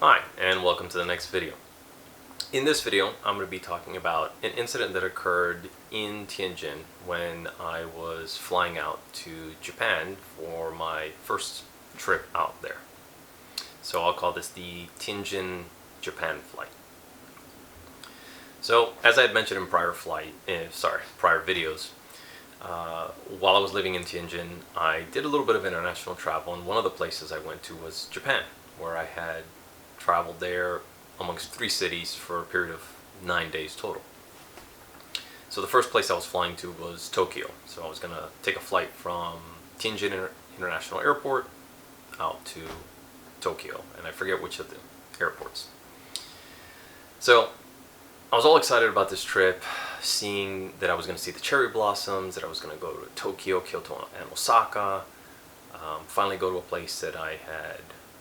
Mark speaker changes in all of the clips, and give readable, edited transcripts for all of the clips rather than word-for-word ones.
Speaker 1: Hi, and welcome to the next video. In this video, I'm going to be talking about an incident that occurred in Tianjin when I was flying out to Japan for my first trip out there. So I'll call this the Tianjin Japan flight. So, as I had mentioned in prior videos, while I was living in Tianjin, I did a little bit of international travel, and one of the places I went to was Japan, where I had traveled there amongst 3 cities for a period of 9 days total. So the first place I was flying to was Tokyo. So I was going to take a flight from Tianjin International Airport out to Tokyo, and I forget which of the airports. So I was all excited about this trip, seeing that I was going to see the cherry blossoms, that I was going to go to Tokyo, Kyoto, and Osaka, finally go to a place that I had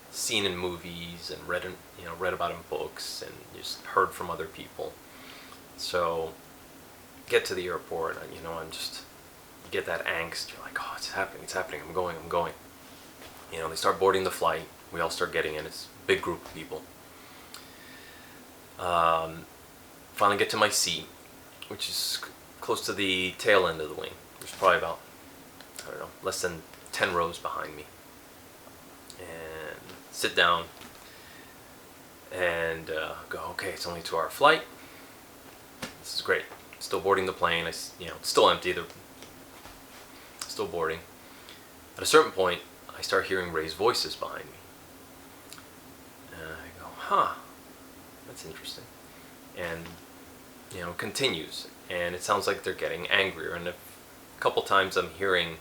Speaker 1: seen in movies and read about in books and just heard from other people. So get to the airport, and I'm just, you get that angst. You're like, oh, it's happening, I'm going. They start boarding the flight. We all start getting in. It's a big group of people. Finally get to my seat, which is close to the tail end of the wing. There's probably about, less than 10 rows behind me. And sit down and go, okay, it's only a 2-hour flight. This is great. Still boarding the plane. It's still empty. They're still boarding. At a certain point, I start hearing raised voices behind me. And I go, huh, that's interesting. And continues, and it sounds like they're getting angrier. And a couple times I'm hearing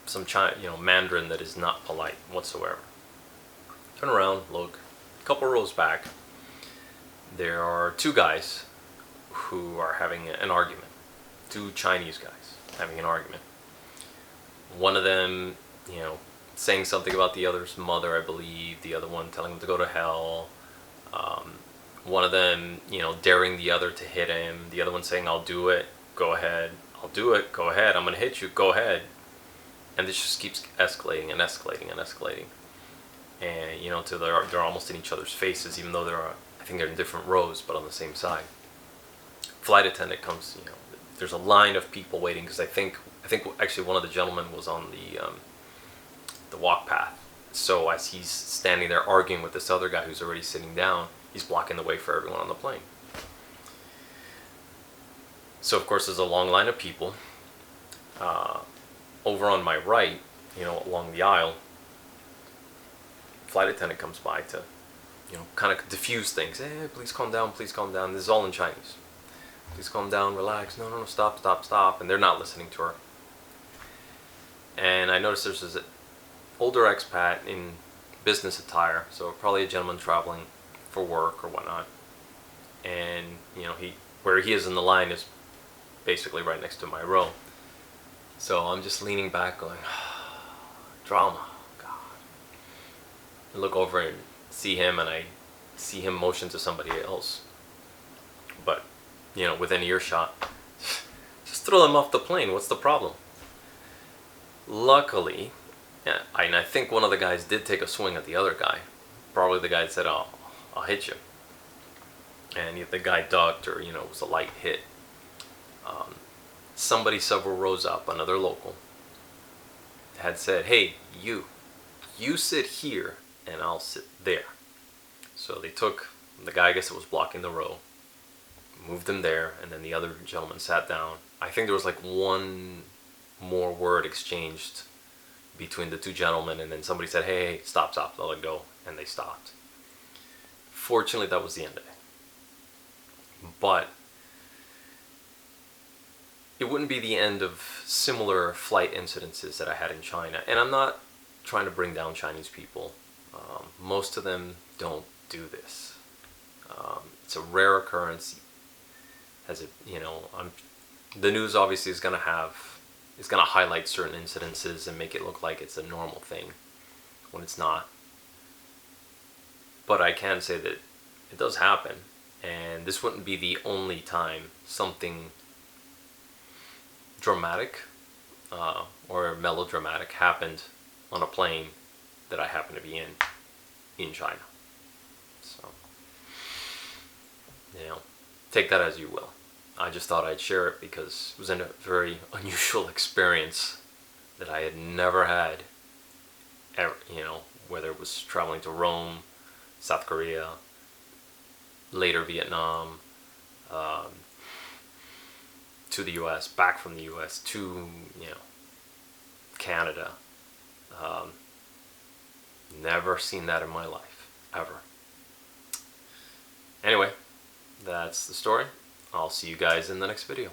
Speaker 1: some Mandarin that is not polite whatsoever. Turn around, look, a couple rows back, there are 2 guys who are having an argument. 2 Chinese guys having an argument. One of them, saying something about the other's mother, I believe. The other one telling him to go to hell. One of them, daring the other to hit him. The other one saying, I'll do it, go ahead. I'll do it, go ahead. I'm going to hit you, go ahead. And this just keeps escalating and escalating and escalating. And, till they're almost in each other's faces, even though I think they're in different rows, but on the same side. Flight attendant comes, there's a line of people waiting, because I think actually one of the gentlemen was on the walk path. So as he's standing there arguing with this other guy who's already sitting down, he's blocking the way for everyone on the plane. So of course there's a long line of people. Over on my right, along the aisle, flight attendant comes by to, kind of diffuse things. Hey, please calm down, please calm down. This is all in Chinese. Please calm down, relax. No, stop. And they're not listening to her. And I noticed there's this older expat in business attire, so probably a gentleman traveling for work or whatnot. And, where he is in the line is basically right next to my row. So I'm just leaning back going, drama, God. I look over and see him, and I see him motion to somebody else. But, within earshot, just throw them off the plane. What's the problem? Luckily, and I think one of the guys did take a swing at the other guy. Probably the guy that said, I'll hit you. And the guy ducked, or, it was a light hit. Somebody several rows up, another local, had said, hey, you sit here and I'll sit there. So they took the guy, I guess it was blocking the row, moved him there, and then the other gentleman sat down. I think there was like one more word exchanged between the 2 gentlemen, and then somebody said, hey, stop, let it go, and they stopped. Fortunately, that was the end of it. But it wouldn't be the end of similar flight incidences that I had in China. And I'm not trying to bring down Chinese people. Most of them don't do this. It's a rare occurrence. The news obviously is going to highlight certain incidences and make it look like it's a normal thing when it's not. But I can say that it does happen, and this wouldn't be the only time something dramatic or melodramatic happened on a plane that I happen to be in China. So, you know, take that as you will. I just thought I'd share it because it was a very unusual experience that I had never had, ever, you know, whether it was traveling to Rome, South Korea, later Vietnam, to the US, back from the US to, you know, Canada. Never seen that in my life, ever. Anyway, that's the story. I'll see you guys in the next video.